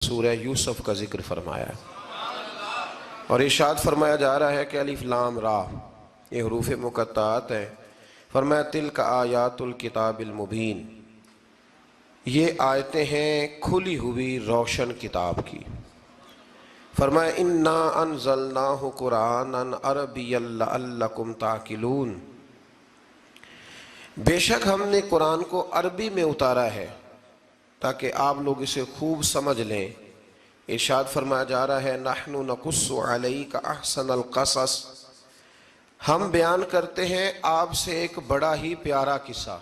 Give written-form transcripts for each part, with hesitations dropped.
سورہ یوسف کا ذکر فرمایا ہے، اور ارشاد فرمایا جا رہا ہے کہ الف لام را یہ حروف مقطعات ہیں۔ فرمایا تلک آیات الکتاب المبین، یہ آیتیں ہیں کھلی ہوئی روشن کتاب کی۔ فرمایا انا انزلناہ قرآنا عربیا لعلکم تعقلون، بے شک ہم نے قرآن کو عربی میں اتارا ہے تاکہ آپ لوگ اسے خوب سمجھ لیں۔ ارشاد فرمایا جا رہا ہے نحن نقص علیک احسن القصص، ہم بیان کرتے ہیں آپ سے ایک بڑا ہی پیارا قصہ۔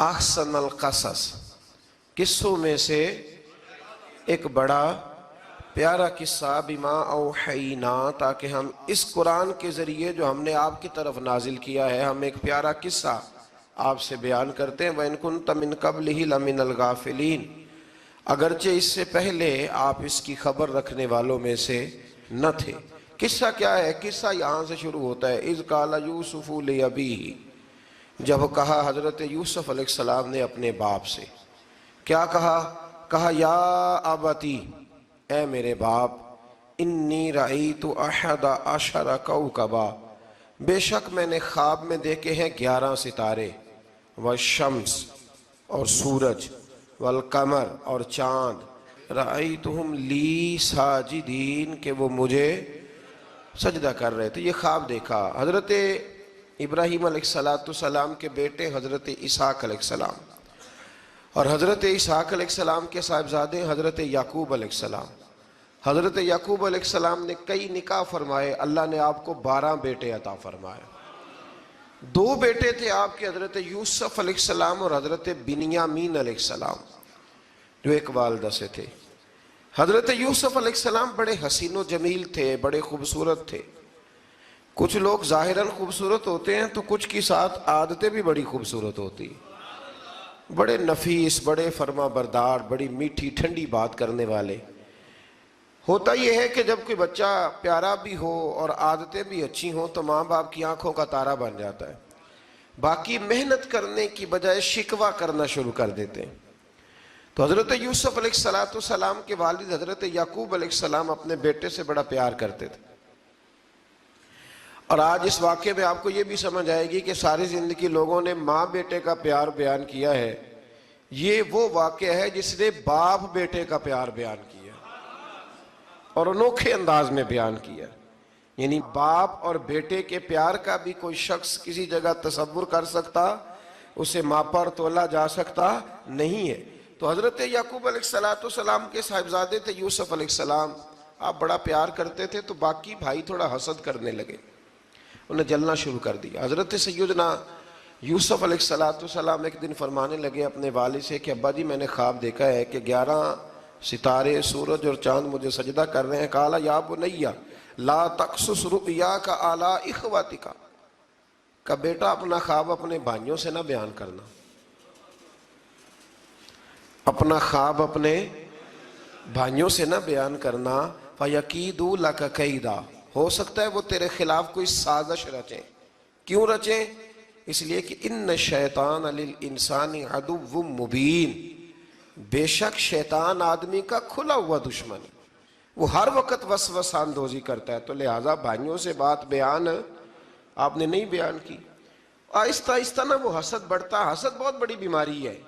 احسن القصص، قصوں میں سے ایک بڑا پیارا قصہ، بما اوحینا، تاکہ ہم اس قرآن کے ذریعے جو ہم نے آپ کی طرف نازل کیا ہے، ہم ایک پیارا قصہ آپ سے بیان کرتے ہیں۔ وَإِن كُنتَ مِن قَبْلِهِ لَمِنَ الْغَافِلِينَ، اگرچہ اس سے پہلے آپ اس کی خبر رکھنے والوں میں سے نہ تھے۔ قصہ کیا ہے؟ قصہ یہاں سے شروع ہوتا ہے اِذْ قَالَ يُوسُفُ لِأَبِيهِ، جب کہا حضرت یوسف علیہ السلام نے اپنے باپ سے، کیا کہا یا ابتی، اے میرے باپ، انی رأیت احد عشر کوکبا، بے شک میں نے خواب میں دیکھے ہیں 11 ستارے، والشمس اور سورج، والقمر اور چاند، رأیتہم لی ساجدین، کہ وہ مجھے سجدہ کر رہے تھے۔ یہ خواب دیکھا حضرت ابراہیم علیہ السلام کے بیٹے حضرت اسحاق علیہ السلام، اور حضرت اسحاق علیہ السلام کے صاحبزادے حضرت یعقوب علیہ السلام۔ حضرت یعقوب علیہ السلام نے کئی نکاح فرمائے، اللہ نے آپ کو 12 بیٹے عطا فرمائے۔ 2 بیٹے تھے آپ کے، حضرت یوسف علیہ السلام اور حضرت بنیامین علیہ السلام، جو ایک والدہ سے تھے۔ حضرت یوسف علیہ السلام بڑے حسین و جمیل تھے، بڑے خوبصورت تھے۔ کچھ لوگ ظاہراً خوبصورت ہوتے ہیں تو کچھ کی ساتھ عادتیں بھی بڑی خوبصورت ہوتی ہیں، بڑے نفیس، بڑے فرما بردار، بڑی میٹھی ٹھنڈی بات کرنے والے۔ ہوتا یہ ہے کہ جب کوئی بچہ پیارا بھی ہو اور عادتیں بھی اچھی ہوں تو ماں باپ کی آنکھوں کا تارا بن جاتا ہے، باقی محنت کرنے کی بجائے شکوہ کرنا شروع کر دیتے ہیں۔ تو حضرت یوسف علیہ السلام کے والد حضرت یعقوب علیہ السلام اپنے بیٹے سے بڑا پیار کرتے تھے۔ اور آج اس واقعے میں آپ کو یہ بھی سمجھ آئے گی کہ ساری زندگی لوگوں نے ماں بیٹے کا پیار بیان کیا ہے، یہ وہ واقعہ ہے جس نے باپ بیٹے کا پیار بیان کیا اور انوکھے انداز میں بیان کیا۔ یعنی باپ اور بیٹے کے پیار کا بھی کوئی شخص کسی جگہ تصور کر سکتا، اسے ماپا اور تولا جا سکتا نہیں ہے۔ تو حضرت یعقوب علیہ السلام کے صاحبزادے تھے یوسف علیہ السلام، آپ بڑا پیار کرتے تھے، تو باقی بھائی تھوڑا حسد کرنے لگے، انہیں جلنا شروع کر دیا۔ حضرت سیدنا یوسف علیہ السلام ایک دن فرمانے لگے اپنے والد سے کہ ابا جی میں نے خواب دیکھا ہے کہ 11 ستارے، سورج اور چاند مجھے سجدہ کر رہے ہیں۔ قال یا بنی لا تقصص رؤیاک علی اخوتک، کہ بیٹا اپنا خواب اپنے بھائیوں سے نہ بیان کرنا، اپنا خواب اپنے بھائیوں سے نہ بیان کرنا، فَيَكِيدُوا لَكَ كَيْدًا، ہو سکتا ہے وہ تیرے خلاف کوئی سازش رچیں۔ کیوں رچیں؟ اس لیے کہ ان الشیطان للانسان عدو مبین، بے شک شیطان آدمی کا کھلا ہوا دشمن ہے، وہ ہر وقت وسوسہ اندوزی کرتا ہے۔ تو لہٰذا بھائیوں سے بات بیان آپ نے نہیں بیان کی۔ آہستہ آہستہ نا وہ حسد بڑھتا، حسد بہت بڑی بیماری ہے۔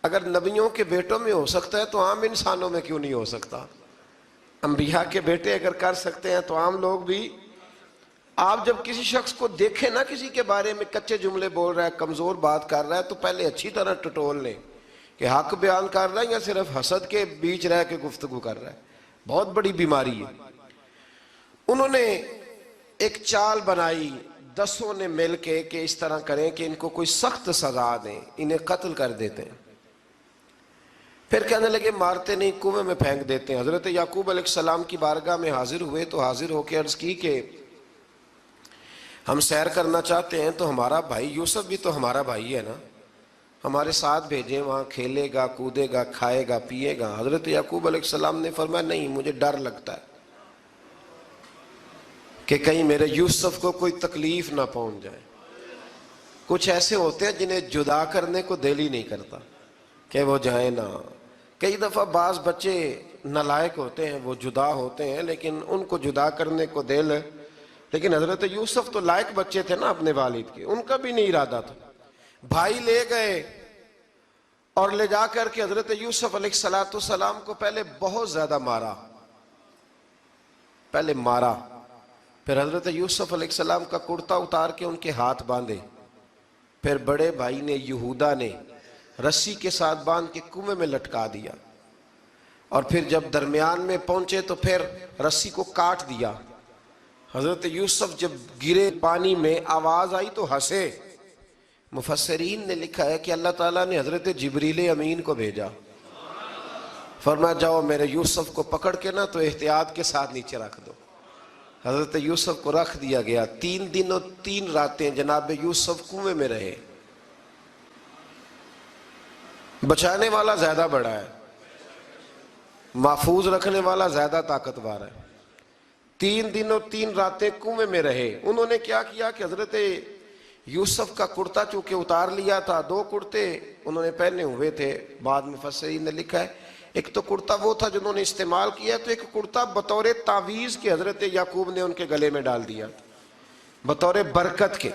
اگر نبیوں کے بیٹوں میں ہو سکتا ہے تو عام انسانوں میں کیوں نہیں ہو سکتا؟ انبیاء کے بیٹے اگر کر سکتے ہیں تو عام لوگ بھی۔ آپ جب کسی شخص کو دیکھیں نا کسی کے بارے میں کچے جملے بول رہا ہے، کمزور بات کر رہا ہے، تو پہلے اچھی طرح ٹٹول لیں کہ حق بیان کر رہا ہے یا صرف حسد کے بیچ رہ کے گفتگو کر رہا ہے۔ بہت بڑی بیماری ہے۔ انہوں نے ایک چال بنائی 10 نے مل کے کہ اس طرح کریں کہ ان کو کوئی سخت سزا دیں، انہیں قتل کر دیتے ہیں۔ پھر کہنے لگے مارتے نہیں، کنویں میں پھینک دیتے ہیں۔ حضرت یعقوب علیہ السلام کی بارگاہ میں حاضر ہوئے تو حاضر ہو کے عرض کی کہ ہم سیر کرنا چاہتے ہیں تو ہمارا بھائی یوسف بھی تو ہمارا بھائی ہے نا، ہمارے ساتھ بھیجیں، وہاں کھیلے گا، کودے گا، کھائے گا، پیے گا۔ حضرت یعقوب علیہ السلام نے فرمایا نہیں، مجھے ڈر لگتا ہے کہ کہیں میرے یوسف کو کوئی تکلیف نہ پہنچ جائے۔ کچھ ایسے ہوتے ہیں جنہیں جدا کرنے کو دل ہی نہیں کرتا، کہ وہ جائیں نہ۔ کئی دفعہ بعض بچے نالائق ہوتے ہیں، وہ جدا ہوتے ہیں، لیکن ان کو جدا کرنے کو دل، لیکن حضرت یوسف تو لائق بچے تھے نا اپنے والد کے، ان کا بھی نہیں ارادہ تھا۔ بھائی لے گئے اور لے جا کر کے حضرت یوسف علیہ السلام کو پہلے بہت زیادہ مارا، پھر حضرت یوسف علیہ السلام کا کرتا اتار کے ان کے ہاتھ باندھے، پھر بڑے بھائی نے یہودا نے رسی کے ساتھ باندھ کے کنویں میں لٹکا دیا، اور پھر جب درمیان میں پہنچے تو پھر رسی کو کاٹ دیا۔ حضرت یوسف جب گرے پانی میں آواز آئی تو ہنسے۔ مفسرین نے لکھا ہے کہ اللہ تعالیٰ نے حضرت جبریل امین کو بھیجا، فرمایا جاؤ میرے یوسف کو پکڑ کے نا تو احتیاط کے ساتھ نیچے رکھ دو۔ حضرت یوسف کو رکھ دیا گیا۔ 3 دن اور 3 راتیں جناب یوسف کنویں میں رہے۔ بچانے والا زیادہ بڑا ہے، محفوظ رکھنے والا زیادہ طاقتور ہے۔ 3 دن اور 3 راتیں کنویں میں رہے۔ انہوں نے کیا کیا کہ حضرت یوسف کا کرتا چونکہ اتار لیا تھا، 2 کرتے انہوں نے پہنے ہوئے تھے، بعد مفسرین نے لکھا ہے ایک تو کرتا وہ تھا جنہوں نے استعمال کیا، تو ایک کرتا بطور تعویذ کے حضرت یعقوب نے ان کے گلے میں ڈال دیا بطور برکت کے،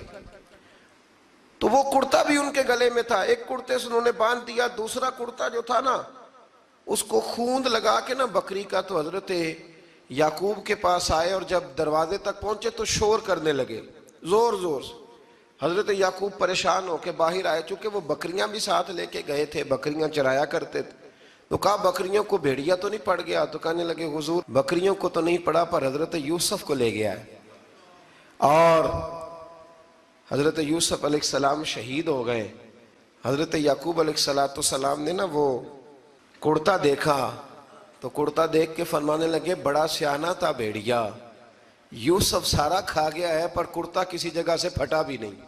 تو وہ کرتا بھی ان کے گلے میں تھا۔ ایک کرتے سے انہوں نے باندھ دیا، دوسرا کرتا جو تھا نا اس کو خوند لگا کے نا بکری کا، تو حضرت یعقوب کے پاس آئے اور جب دروازے تک پہنچے تو شور کرنے لگے زور زور سے۔ حضرت یعقوب پریشان ہو کے باہر آئے، چونکہ وہ بکریاں بھی ساتھ لے کے گئے تھے، بکریاں چرایا کرتے تھے، تو کہا بکریوں کو بھیڑیا تو نہیں پڑ گیا؟ تو کہنے لگے حضور بکریوں کو تو نہیں پڑا پر حضرت یوسف کو لے گیا ہے۔ اور حضرت یوسف علیہ السلام شہید ہو گئے۔ حضرت یعقوب علیہ السلام نے نا وہ کرتا دیکھا تو کرتا دیکھ کے فرمانے لگے بڑا سیانہ تھا بھیڑیا، یوسف سارا کھا گیا ہے پر کرتا کسی جگہ سے پھٹا بھی نہیں۔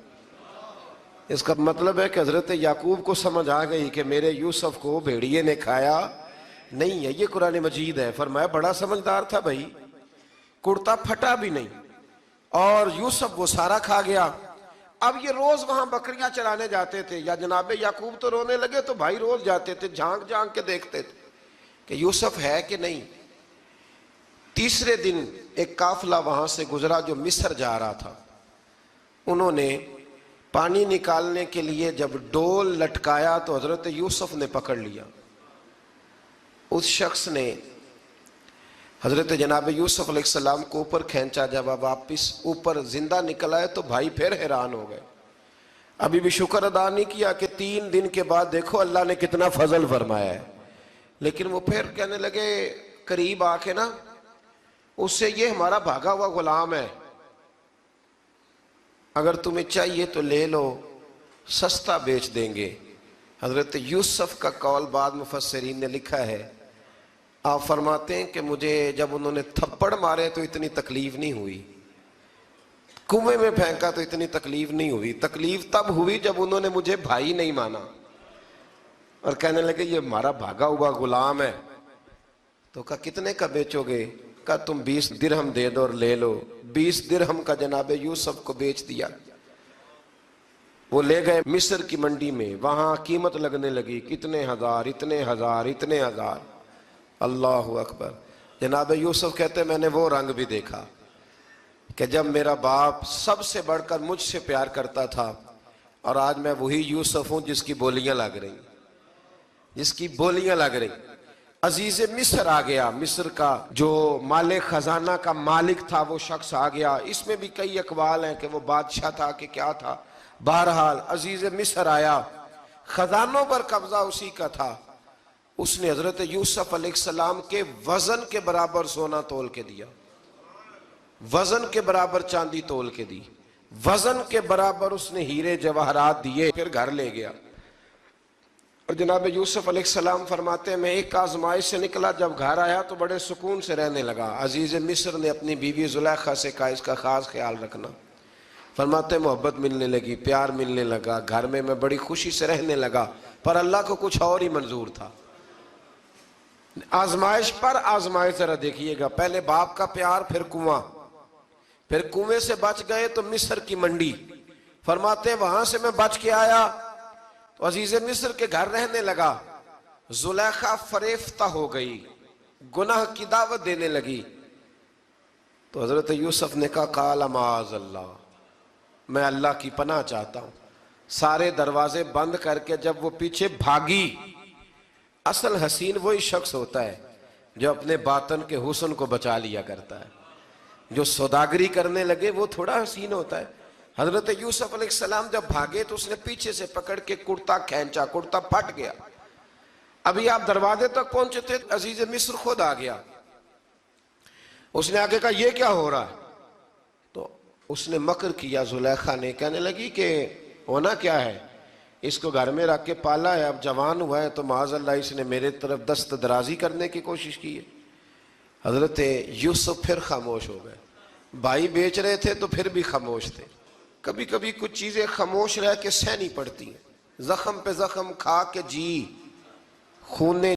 اس کا مطلب ہے کہ حضرت یعقوب کو سمجھ آ گئی کہ میرے یوسف کو بھیڑیے نے کھایا نہیں ہے۔ یہ قرآن مجید ہے۔ فرمایا بڑا سمجھدار تھا بھائی، کرتا پھٹا بھی نہیں اور یوسف وہ سارا کھا گیا۔ اب یہ روز وہاں بکریاں چرانے جاتے تھے، یا جناب یعقوب تو رونے لگے تو بھائی روز جاتے تھے، جھانک جھانک کے دیکھتے تھے کہ یوسف ہے کہ نہیں۔ تیسرے دن ایک قافلہ وہاں سے گزرا جو مصر جا رہا تھا، انہوں نے پانی نکالنے کے لیے جب ڈول لٹکایا تو حضرت یوسف نے پکڑ لیا۔ اس شخص نے حضرت جناب یوسف علیہ السلام کو اوپر کھینچا، جب آپ واپس اوپر زندہ نکل آئے تو بھائی پھر حیران ہو گئے، ابھی بھی شکر ادا نہیں کیا کہ 3 دن کے بعد دیکھو اللہ نے کتنا فضل فرمایا ہے۔ لیکن وہ پھر کہنے لگے قریب آ کے نا اس سے، یہ ہمارا بھاگا ہوا غلام ہے، اگر تمہیں چاہیے تو لے لو، سستا بیچ دیں گے۔ حضرت یوسف کا قول بعد مفسرین نے لکھا ہے، آپ فرماتے ہیں کہ مجھے جب انہوں نے تھپڑ مارے تو اتنی تکلیف نہیں ہوئی، کنویں میں پھینکا تو اتنی تکلیف نہیں ہوئی، تکلیف تب ہوئی جب انہوں نے مجھے بھائی نہیں مانا اور کہنے لگے یہ ہمارا بھاگا ہوا غلام ہے۔ تو کہا کتنے کا بیچو گے؟ کہا تم 20 درہم دے دو اور لے لو۔ 20 درہم کا جناب یوسف کو بیچ دیا۔ وہ لے گئے مصر کی منڈی میں، وہاں قیمت لگنے لگی، کتنے ہزار، اتنے ہزار، اتنے ہزار۔ اللہ اکبر۔ جناب یوسف کہتے میں نے وہ رنگ بھی دیکھا کہ جب میرا باپ سب سے بڑھ کر مجھ سے پیار کرتا تھا، اور آج میں وہی یوسف ہوں جس کی بولیاں لگ رہی، جس کی بولیاں لگ رہی۔ عزیز مصر آ گیا، مصر کا جو مال خزانہ کا مالک تھا وہ شخص آ گیا۔ اس میں بھی کئی اقوال ہیں کہ وہ بادشاہ تھا کہ کیا تھا، بہرحال عزیز مصر آیا، خزانوں پر قبضہ اسی کا تھا۔ اس نے حضرت یوسف علیہ السلام کے وزن کے برابر سونا تول کے دیا، وزن کے برابر چاندی تول کے دی، وزن کے برابر اس نے ہیرے جواہرات دیے، پھر گھر لے گیا۔ اور جناب یوسف علیہ السلام فرماتے ہیں میں ایک آزمائش سے نکلا، جب گھر آیا تو بڑے سکون سے رہنے لگا۔ عزیز مصر نے اپنی بیوی زلیخا سے کہا اس کا خاص خیال رکھنا۔ فرماتے ہیں محبت ملنے لگی، پیار ملنے لگا، گھر میں بڑی خوشی سے رہنے لگا، پر اللہ کو کچھ اور ہی منظور تھا۔ آزمائش پر آزمائش ذرا دیکھیے گا، پہلے باپ کا پیار، پھر کنواں، پھر کنویں سے بچ گئے تو مصر کی منڈی۔ فرماتے ہیں وہاں سے میں بچ کے آیا تو عزیز مصر کے گھر رہنے لگا۔ زلیخا فریفتہ ہو گئی، گناہ کی دعوت دینے لگی، تو حضرت یوسف نے کہا قال معاذ اللہ، میں اللہ کی پناہ چاہتا ہوں۔ سارے دروازے بند کر کے جب وہ پیچھے بھاگی، اصل حسین وہی شخص ہوتا ہے جو اپنے باطن کے حسن کو بچا لیا کرتا ہے۔ جو سوداگری کرنے لگے وہ تھوڑا حسین ہوتا ہے۔ حضرت یوسف علیہ السلام جب بھاگے تو اس نے پیچھے سے پکڑ کے کرتا کھینچا، کرتا پھٹ گیا۔ ابھی آپ دروازے تک پہنچے تھے، عزیز مصر خود آ گیا۔ اس نے آگے کہا یہ کیا ہو رہا ہے؟ تو اس نے مکر کیا، زلیخا نے، کہنے لگی کہ ہونا کیا ہے، اس کو گھر میں رکھ کے پالا ہے، اب جوان ہوا ہے تو معاذ اللہ اس نے میرے طرف دست درازی کرنے کی کوشش کی ہے۔ حضرت یوسف پھر خاموش ہو گئے۔ بھائی بیچ رہے تھے تو پھر بھی خاموش تھے۔ کبھی کبھی کچھ چیزیں خاموش رہ کے سہنی پڑتی ہیں، زخم پہ زخم کھا کے جی، خون